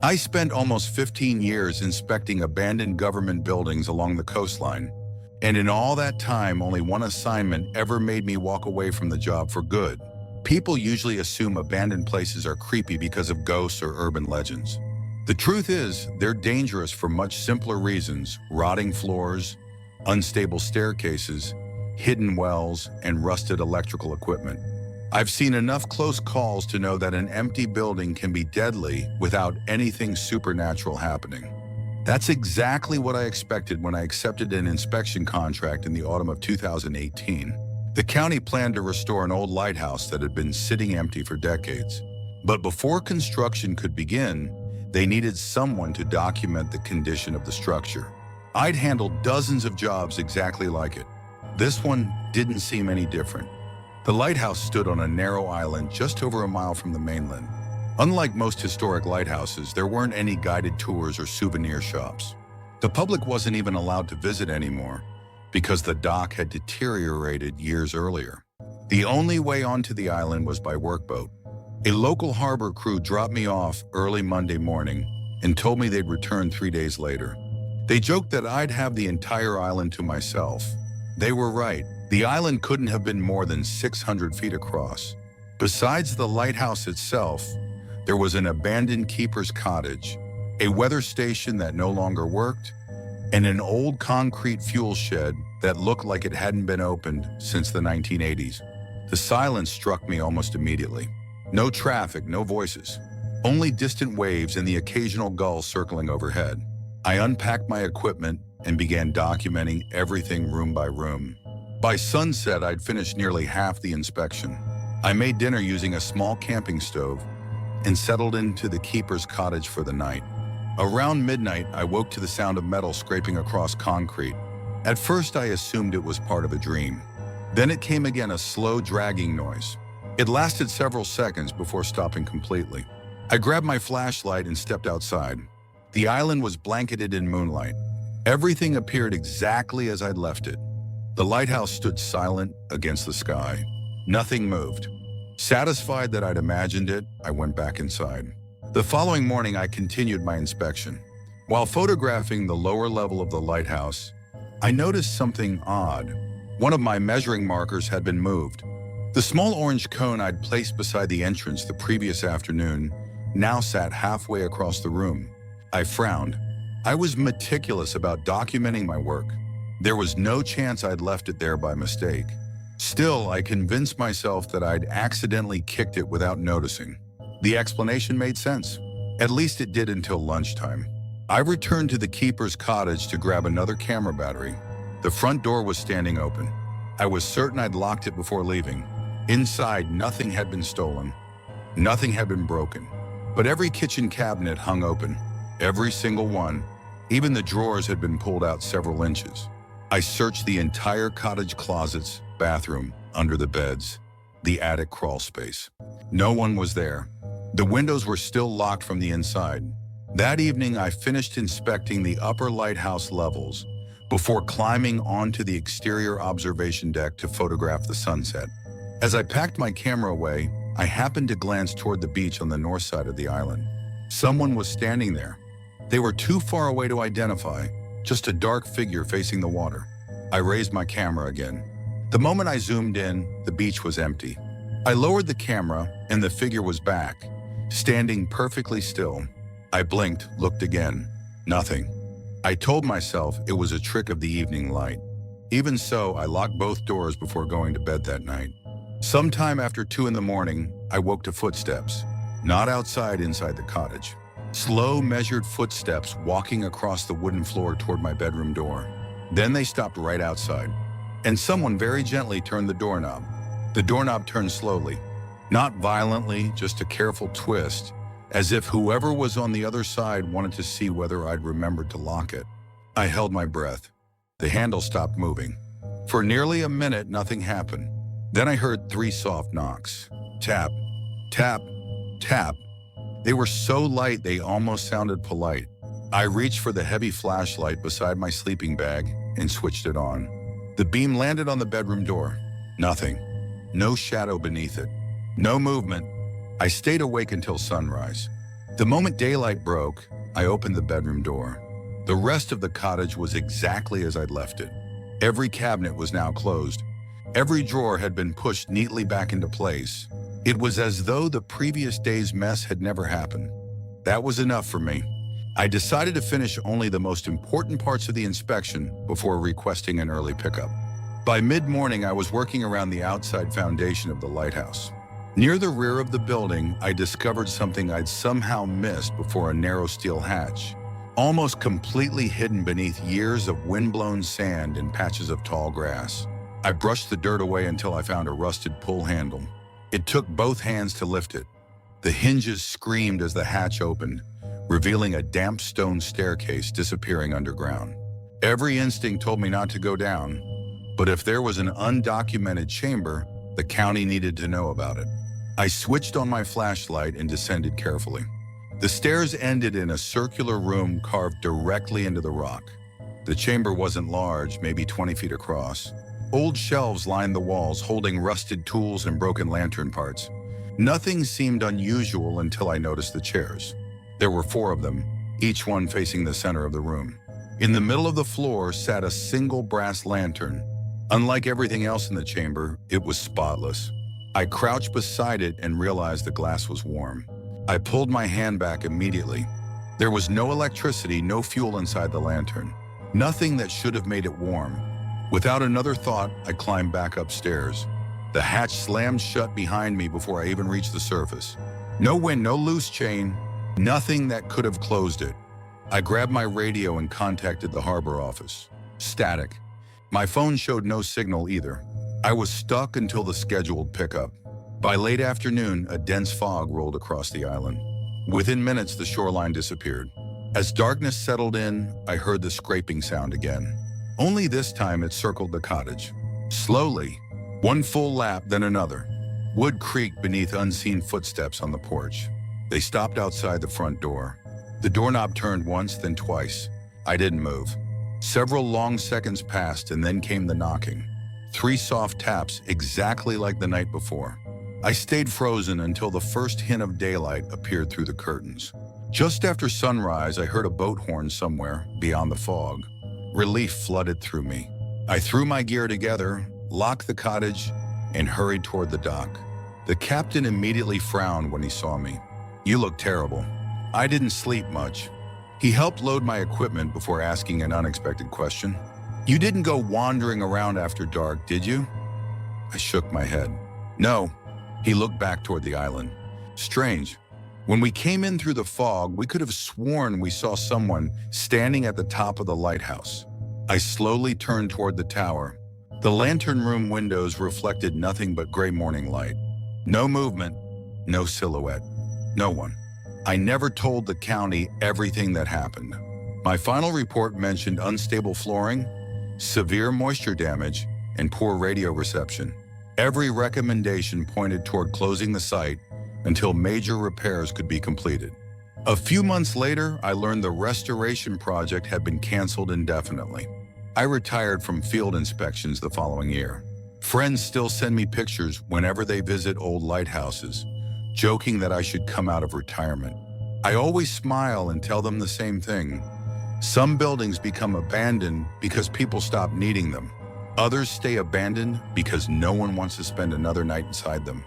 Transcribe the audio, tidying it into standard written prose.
I spent almost 15 years inspecting abandoned government buildings along the coastline, and in all that time, only one assignment ever made me walk away from the job for good. People usually assume abandoned places are creepy because of ghosts or urban legends. The truth is, they're dangerous for much simpler reasons: rotting floors, unstable staircases, hidden wells, and rusted electrical equipment. I've seen enough close calls to know that an empty building can be deadly without anything supernatural happening. That's exactly what I expected when I accepted an inspection contract in the autumn of 2018. The county planned to restore an old lighthouse that had been sitting empty for decades. But before construction could begin, they needed someone to document the condition of the structure. I'd handled dozens of jobs exactly like it. This one didn't seem any different. The lighthouse stood on a narrow island just over a mile from the mainland. Unlike most historic lighthouses, there weren't any guided tours or souvenir shops. The public wasn't even allowed to visit anymore because the dock had deteriorated years earlier. The only way onto the island was by workboat. A local harbor crew dropped me off early Monday morning and told me they'd return 3 days later. They joked that I'd have the entire island to myself. They were right. The island couldn't have been more than 600 feet across. Besides the lighthouse itself, there was an abandoned keeper's cottage, a weather station that no longer worked, and an old concrete fuel shed that looked like it hadn't been opened since the 1980s. The silence struck me almost immediately. No traffic, no voices, only distant waves and the occasional gull circling overhead. I unpacked my equipment and began documenting everything room by room. By sunset, I'd finished nearly half the inspection. I made dinner using a small camping stove and settled into the keeper's cottage for the night. Around midnight, I woke to the sound of metal scraping across concrete. At first, I assumed it was part of a dream. Then it came again, a slow, dragging noise. It lasted several seconds before stopping completely. I grabbed my flashlight and stepped outside. The island was blanketed in moonlight. Everything appeared exactly as I'd left it. The lighthouse stood silent against the sky. Nothing moved. Satisfied that I'd imagined it, I went back inside. The following morning, I continued my inspection. While photographing the lower level of the lighthouse, I noticed something odd. One of my measuring markers had been moved. The small orange cone I'd placed beside the entrance the previous afternoon now sat halfway across the room. I frowned. I was meticulous about documenting my work. There was no chance I'd left it there by mistake. Still, I convinced myself that I'd accidentally kicked it without noticing. The explanation made sense. At least it did until lunchtime. I returned to the keeper's cottage to grab another camera battery. The front door was standing open. I was certain I'd locked it before leaving. Inside, nothing had been stolen. Nothing had been broken. But every kitchen cabinet hung open. Every single one. Even the drawers had been pulled out several inches. I searched the entire cottage closets, bathroom, under the beds, the attic crawl space. No one was there. The windows were still locked from the inside. That evening, I finished inspecting the upper lighthouse levels before climbing onto the exterior observation deck to photograph the sunset. As I packed my camera away, I happened to glance toward the beach on the north side of the island. Someone was standing there. They were too far away to identify, just a dark figure facing the water. I raised my camera again. The moment I zoomed in, the beach was empty. I lowered the camera, and the figure was back, standing perfectly still. I blinked, looked again. Nothing. I told myself it was a trick of the evening light. Even so, I locked both doors before going to bed that night. Sometime after 2 in the morning, I woke to footsteps. Not outside, inside the cottage. Slow, measured footsteps walking across the wooden floor toward my bedroom door. Then they stopped right outside, and someone very gently turned the doorknob. The doorknob turned slowly, not violently, just a careful twist, as if whoever was on the other side wanted to see whether I'd remembered to lock it. I held my breath. The handle stopped moving. For nearly a minute, nothing happened. Then I heard 3 soft knocks. Tap, tap, tap. They were so light they almost sounded polite. I reached for the heavy flashlight beside my sleeping bag and switched it on. The beam landed on the bedroom door. Nothing. No shadow beneath it. No movement. I stayed awake until sunrise. The moment daylight broke, I opened the bedroom door. The rest of the cottage was exactly as I'd left it. Every cabinet was now closed. Every drawer had been pushed neatly back into place. It was as though the previous day's mess had never happened. That was enough for me. I decided to finish only the most important parts of the inspection before requesting an early pickup. By mid-morning, I was working around the outside foundation of the lighthouse. Near the rear of the building, I discovered something I'd somehow missed before: a narrow steel hatch, almost completely hidden beneath years of windblown sand and patches of tall grass. I brushed the dirt away until I found a rusted pull handle. It took both hands to lift it. The hinges screamed as the hatch opened, revealing a damp stone staircase disappearing underground. Every instinct told me not to go down, but if there was an undocumented chamber, the county needed to know about it. I switched on my flashlight and descended carefully. The stairs ended in a circular room carved directly into the rock. The chamber wasn't large, maybe 20 feet across. Old shelves lined the walls, holding rusted tools and broken lantern parts. Nothing seemed unusual until I noticed the chairs. There were 4 of them, each one facing the center of the room. In the middle of the floor sat a single brass lantern. Unlike everything else in the chamber, it was spotless. I crouched beside it and realized the glass was warm. I pulled my hand back immediately. There was no electricity, no fuel inside the lantern. Nothing that should have made it warm. Without another thought, I climbed back upstairs. The hatch slammed shut behind me before I even reached the surface. No wind, no loose chain, nothing that could have closed it. I grabbed my radio and contacted the harbor office. Static. My phone showed no signal either. I was stuck until the scheduled pickup. By late afternoon, a dense fog rolled across the island. Within minutes, the shoreline disappeared. As darkness settled in, I heard the scraping sound again. Only this time it circled the cottage. Slowly, one full lap, then another. Wood creaked beneath unseen footsteps on the porch. They stopped outside the front door. The doorknob turned once, then twice. I didn't move. Several long seconds passed, and then came the knocking. 3 soft taps, exactly like the night before. I stayed frozen until the first hint of daylight appeared through the curtains. Just after sunrise, I heard a boat horn somewhere beyond the fog. Relief flooded through me. I threw my gear together, locked the cottage, and hurried toward the dock. The captain immediately frowned when he saw me. "You look terrible." I didn't sleep much. He helped load my equipment before asking an unexpected question. "You didn't go wandering around after dark, did you?" I shook my head. "No." He looked back toward the island. "Strange. When we came in through the fog, we could have sworn we saw someone standing at the top of the lighthouse." I slowly turned toward the tower. The lantern room windows reflected nothing but gray morning light. No movement, no silhouette, no one. I never told the county everything that happened. My final report mentioned unstable flooring, severe moisture damage, and poor radio reception. Every recommendation pointed toward closing the site until major repairs could be completed. A few months later, I learned the restoration project had been canceled indefinitely. I retired from field inspections the following year. Friends still send me pictures whenever they visit old lighthouses, joking that I should come out of retirement. I always smile and tell them the same thing. Some buildings become abandoned because people stop needing them. Others stay abandoned because no one wants to spend another night inside them.